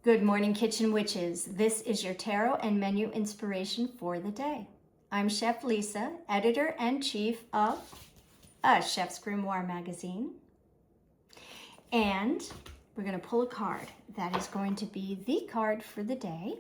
Good morning, Kitchen Witches. This is your tarot and menu inspiration for the day. I'm Chef Lisa, editor-in-chief of A Chef's Grimoire magazine. And we're going to pull a card. That is going to be the card for the day,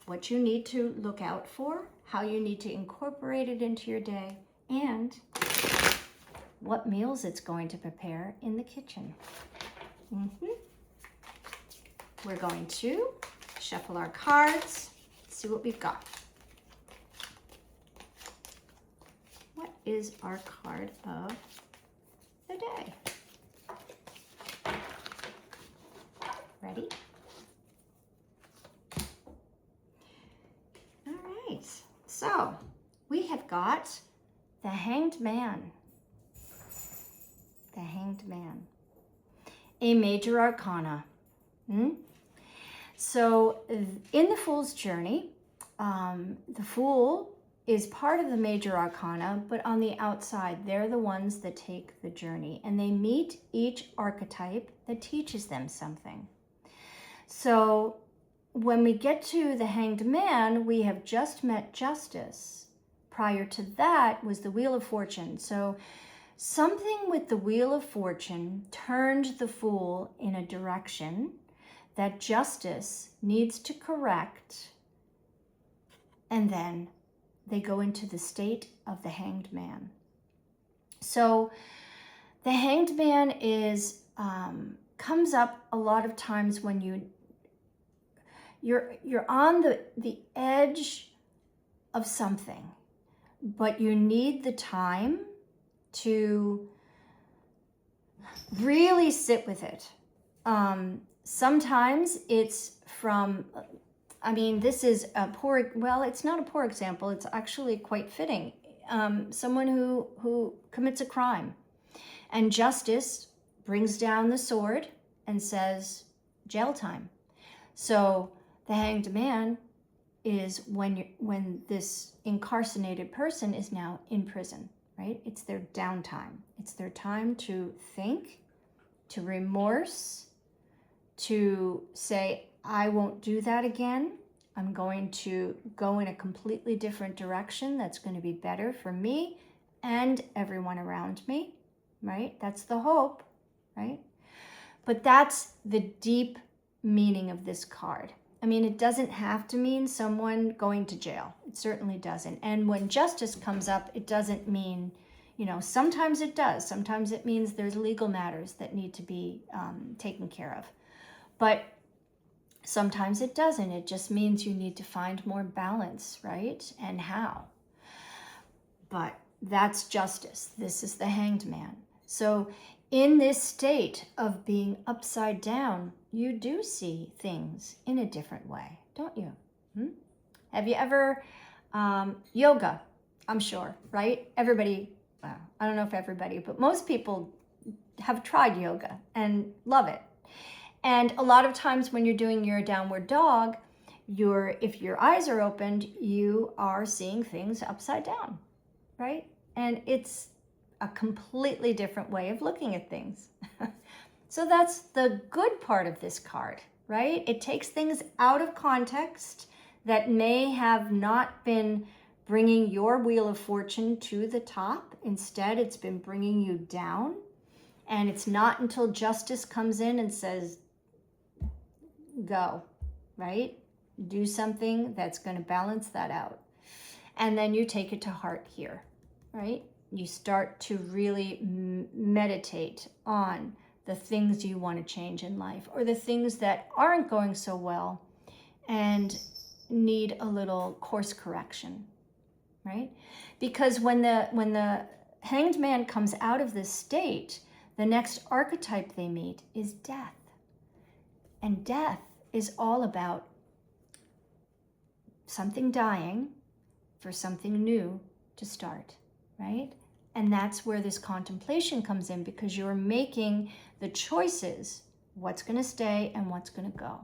what you need to look out for, how you need to incorporate it into your day, and what meals it's going to prepare in the kitchen. We're going to shuffle our cards, see what we've got. What is our card of the day? Ready? All right, so we have got the Hanged Man. The Hanged Man, a major arcana. So in the Fool's Journey, the Fool is part of the major arcana, but on the outside, they're the ones that take the journey, and they meet each archetype that teaches them something. So when we get to the Hanged Man, we have just met Justice. Prior to that was the Wheel of Fortune. So something with the Wheel of Fortune turned the Fool in a direction that Justice needs to correct, and then they go into the state of the Hanged Man. So the Hanged Man is comes up a lot of times when you're on the edge of something, but you need the time to really sit with it. Sometimes it's from, this is a poor, well, it's not a poor example. It's actually quite fitting. Someone who commits a crime, and Justice brings down the sword and says, jail time. So the Hanged Man is when this incarcerated person is now in prison, right? It's their downtime. It's their time to think, to remorse, to say, I won't do that again. I'm going to go in a completely different direction that's going to be better for me and everyone around me, right? That's the hope, right? But that's the deep meaning of this card. It doesn't have to mean someone going to jail. It certainly doesn't. And when Justice comes up, it doesn't mean, sometimes it does. Sometimes it means there's legal matters that need to be taken care of. But sometimes it doesn't. It just means you need to find more balance, right? And how? But that's Justice. This is the Hanged Man. So in this state of being upside down, you do see things in a different way, don't you? Have you ever, yoga, I'm sure, right? Everybody, well, I don't know if everybody, but most people have tried yoga and love it. And a lot of times when you're doing your downward dog, if your eyes are opened, you are seeing things upside down, right? And it's a completely different way of looking at things. So that's the good part of this card, right? It takes things out of context that may have not been bringing your Wheel of Fortune to the top. Instead, it's been bringing you down. And it's not until Justice comes in and says, go, right? Do something that's going to balance that out. And then you take it to heart here, right? You start to really meditate on the things you want to change in life, or the things that aren't going so well and need a little course correction, right? Because when the Hanged Man comes out of this state, the next archetype they meet is death. And death is all about something dying for something new to start, right? And that's where this contemplation comes in, because you're making the choices, what's going to stay and what's going to go,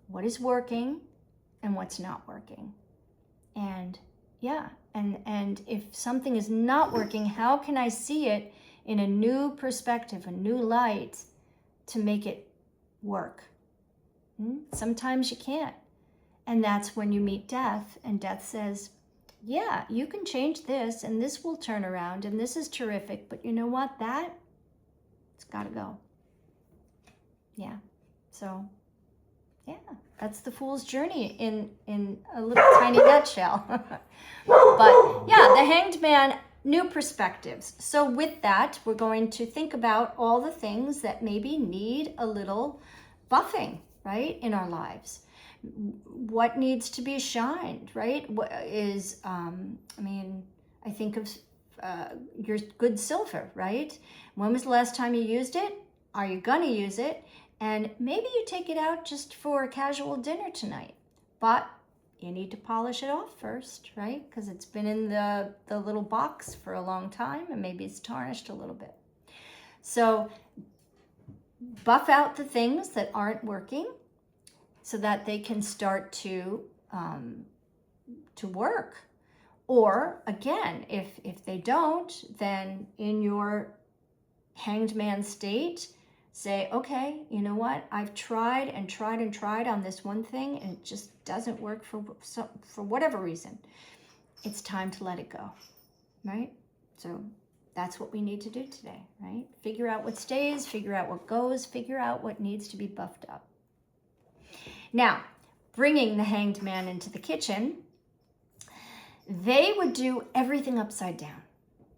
what is working and what's not working. And yeah, and if something is not working, how can I see it in a new perspective, a new light, to make it work? Sometimes you can't. And that's when you meet death, and death says, yeah, you can change this, and this will turn around, and this is terrific, but you know what? It's got to go. Yeah. So, yeah, that's the fool's journey in a little tiny nutshell. But yeah, the Hanged Man, new perspectives. So with that, we're going to think about all the things that maybe need a little buffing, right, in our lives. What needs to be shined, right? What is, I think of your good silver, right? When was the last time you used it? Are you gonna use it? And maybe you take it out just for a casual dinner tonight, but you need to polish it off first, right? Because it's been in the little box for a long time, and maybe it's tarnished a little bit. So buff out the things that aren't working so that they can start to work. Or again, if they don't, then in your Hanged Man state, say, okay, you know what? I've tried and tried and tried on this one thing, and it just doesn't work for whatever reason. It's time to let it go, right? So that's what we need to do today, right? Figure out what stays, figure out what goes, figure out what needs to be buffed up. Now, bringing the Hanged Man into the kitchen, they would do everything upside down.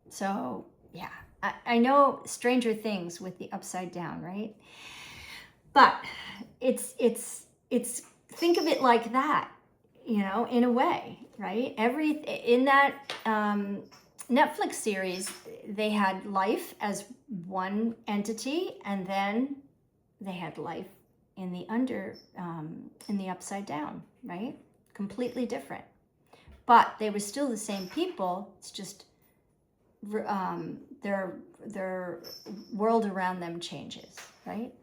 So yeah, I know Stranger Things with the upside down, right? But it's think of it like that, you know, in a way, right? In that Netflix series, they had life as one entity, and then they had life in the upside down, right? Completely different. But they were still the same people. It's just their world around them changes, right?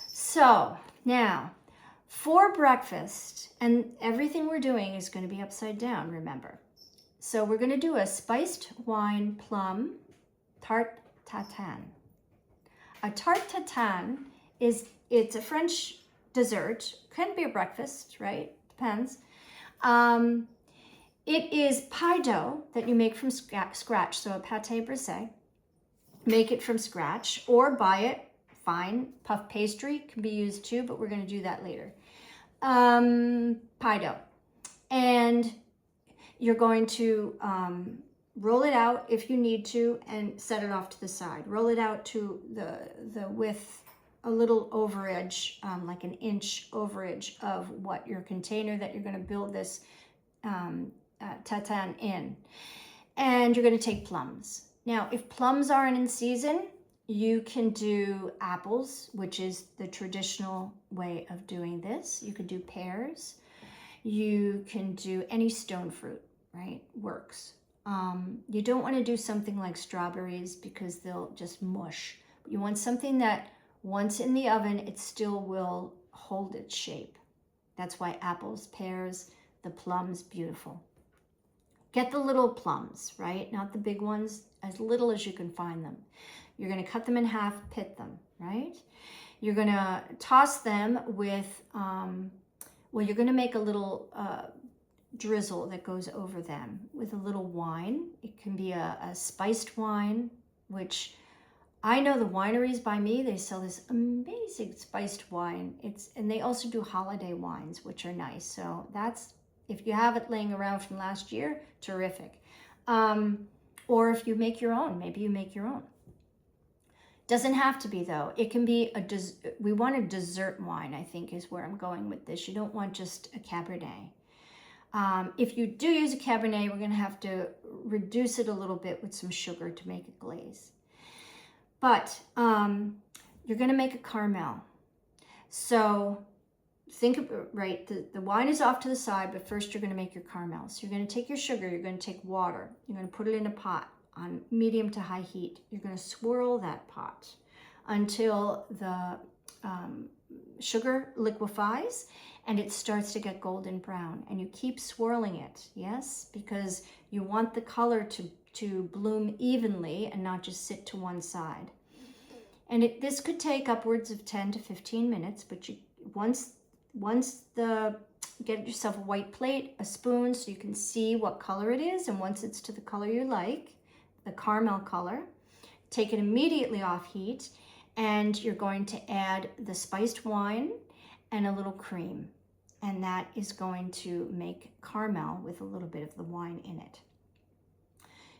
So now, for breakfast, and everything we're doing is going to be upside down, remember. So we're going to do a spiced wine plum tarte tatin. A tarte tatin it's a French dessert. Can be a breakfast, right? Depends. It is pie dough that you make from scratch, so a pâté brisé. Make it from scratch or buy it, fine. Puff pastry can be used too, but we're going to do that later. Pie dough. And you're going to roll it out if you need to and set it off to the side. Roll it out to the width, a little overage, like an inch overage of what your container that you're going to build this tatin in. And you're going to take plums. Now, if plums aren't in season, you can do apples, which is the traditional way of doing this. You could do pears. You can do any stone fruit, right? Works. You don't want to do something like strawberries because they'll just mush. You want something that once in the oven, it still will hold its shape. That's why apples, pears, the plums, beautiful. Get the little plums, right? Not the big ones, as little as you can find them. You're going to cut them in half, pit them, right? You're going to toss them with, you're going to make a little drizzle that goes over them with a little wine. It can be a spiced wine, which I know the wineries by me, they sell this amazing spiced wine. And they also do holiday wines, which are nice. So that's, if you have it laying around from last year, terrific. Or if you make your own, maybe you make your own. Doesn't have to be though. It can be we want a dessert wine, I think is where I'm going with this. You don't want just a Cabernet. If you do use a Cabernet, we're gonna have to reduce it a little bit with some sugar to make it glaze. But you're gonna make a caramel. So think of, right, the wine is off to the side, but first you're gonna make your caramel. So you're gonna take your sugar, you're gonna take water, you're gonna put it in a pot on medium to high heat. You're gonna swirl that pot until the sugar liquefies and it starts to get golden brown. And you keep swirling it, yes? Because you want the color to bloom evenly and not just sit to one side. And this could take upwards of 10 to 15 minutes, but once Get yourself a white plate, a spoon, so you can see what color it is. And once it's to the color you like, the caramel color, take it immediately off heat. And you're going to add the spiced wine and a little cream. And that is going to make caramel with a little bit of the wine in it.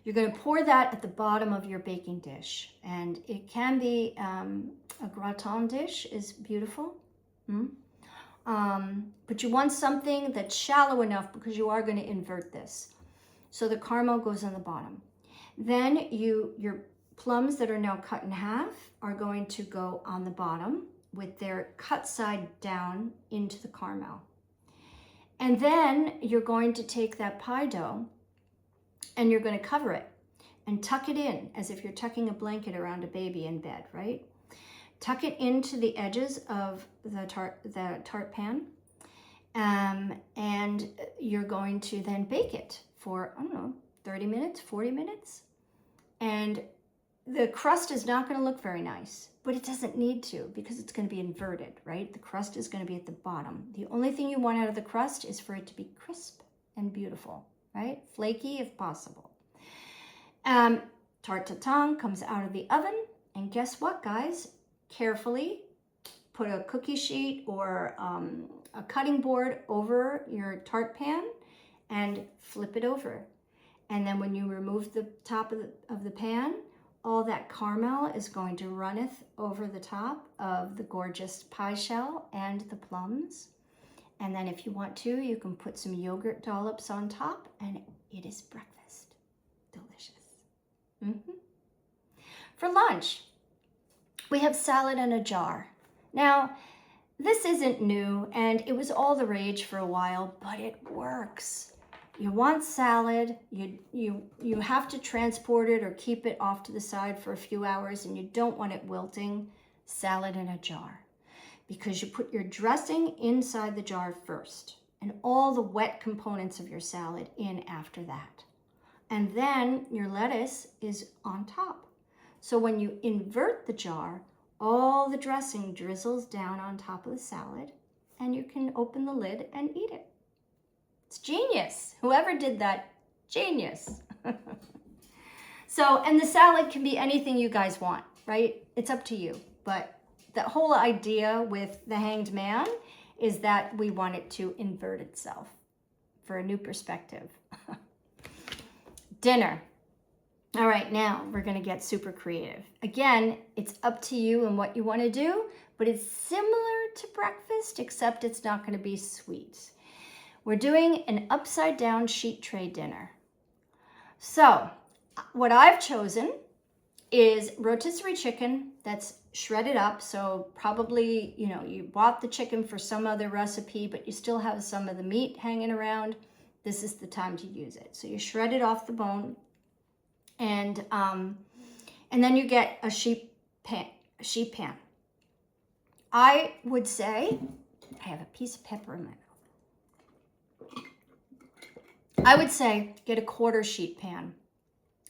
You're going to pour that at the bottom of your baking dish. And it can be a gratin dish is beautiful. But you want something that's shallow enough because you are going to invert this. So the caramel goes on the bottom. Then your plums that are now cut in half are going to go on the bottom with their cut side down into the caramel. And then you're going to take that pie dough and you're going to cover it and tuck it in as if you're tucking a blanket around a baby in bed, right? Tuck it into the edges of the tart pan, and you're going to then bake it for, I don't know, 30 minutes, 40 minutes. And the crust is not going to look very nice, but it doesn't need to because it's going to be inverted, right? The crust is going to be at the bottom. The only thing you want out of the crust is for it to be crisp and beautiful, right? Flaky if possible. Tarte tatin comes out of the oven, and guess what, guys? Carefully put a cookie sheet or a cutting board over your tart pan and flip it over. And then when you remove the top of the pan, all that caramel is going to runneth over the top of the gorgeous pie shell and the plums. And then if you want to, you can put some yogurt dollops on top, and it is breakfast. Delicious. For lunch, we have salad in a jar. Now, this isn't new, and it was all the rage for a while, but it works. You want salad, you have to transport it or keep it off to the side for a few hours, and you don't want it wilting. Salad in a jar, because you put your dressing inside the jar first, and all the wet components of your salad in after that. And then your lettuce is on top. So when you invert the jar, all the dressing drizzles down on top of the salad, and you can open the lid and eat it. It's genius. Whoever did that, genius. So, and the salad can be anything you guys want, right? It's up to you. But the whole idea with the hanged man is that we want it to invert itself for a new perspective. Dinner. All right, now we're going to get super creative. Again, it's up to you and what you want to do, but it's similar to breakfast, except it's not going to be sweet. We're doing an upside down sheet tray dinner. So what I've chosen is rotisserie chicken that's shredded up. So probably, you bought the chicken for some other recipe, but you still have some of the meat hanging around. This is the time to use it. So you shred it off the bone, and then you get a sheet pan. I would say, I have a piece of pepper in my mouth. I would say get a quarter sheet pan,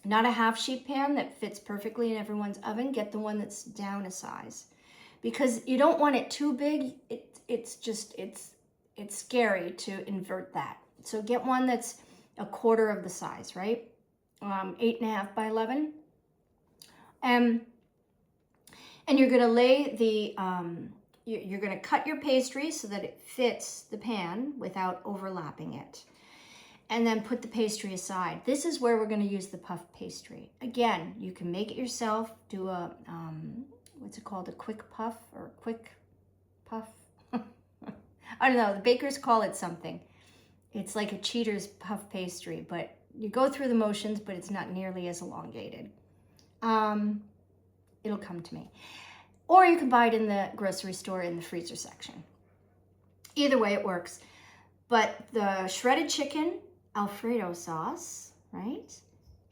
not a half sheet pan that fits perfectly in everyone's oven. Get the one that's down a size, because you don't want it too big. It's scary to invert that. So get one that's a quarter of the size, right? 8.5 by 11. And you're going to lay you're going to cut your pastry so that it fits the pan without overlapping it. And then put the pastry aside. This is where we're going to use the puff pastry. Again, you can make it yourself. Do a, what's it called? A quick puff or a quick puff? I don't know. The bakers call it something. It's like a cheater's puff pastry, but you go through the motions, but it's not nearly as elongated. It'll come to me. Or you can buy it in the grocery store in the freezer section. Either way, it works. But the shredded chicken, Alfredo sauce, right?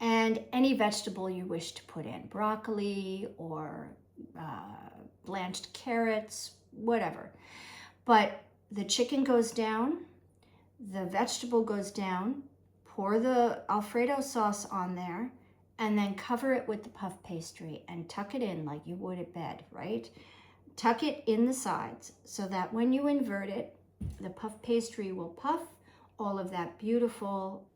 And any vegetable you wish to put in, broccoli or blanched carrots, whatever. But the chicken goes down, the vegetable goes down, pour the Alfredo sauce on there, and then cover it with the puff pastry and tuck it in like you would at bed, right? Tuck it in the sides so that when you invert it, The puff pastry will puff. All of that beautiful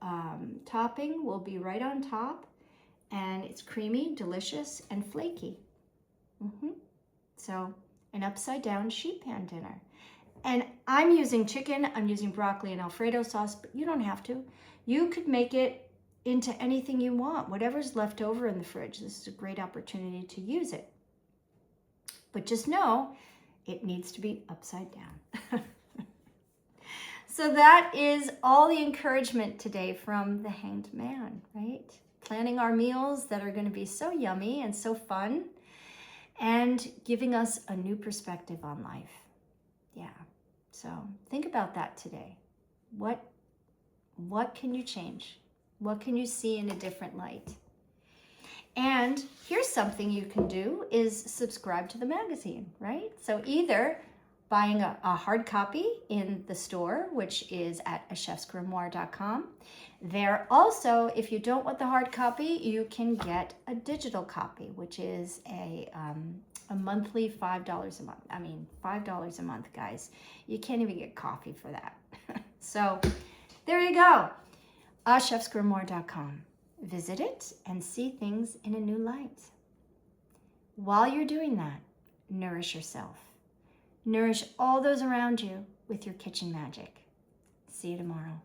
topping will be right on top, and it's creamy, delicious, and flaky. So an upside down sheet pan dinner. And I'm using chicken, I'm using broccoli and Alfredo sauce, but you don't have to. You could make it into anything you want, whatever's left over in the fridge. This is a great opportunity to use it. But just know it needs to be upside down. So that is all the encouragement today from the Hanged Man, right? Planning our meals that are going to be so yummy and so fun, and giving us a new perspective on life. Yeah. So think about that today. What can you change? What can you see in a different light? And here's something you can do is subscribe to the magazine, right? So either buying a hard copy in the store, which is at achefsgrimoire.com. There also, if you don't want the hard copy, you can get a digital copy, which is a monthly $5 a month. I mean, $5 a month, guys. You can't even get coffee for that. So there you go. achefsgrimoire.com. Visit it and see things in a new light. While you're doing that, nourish yourself. Nourish all those around you with your kitchen magic. See you tomorrow.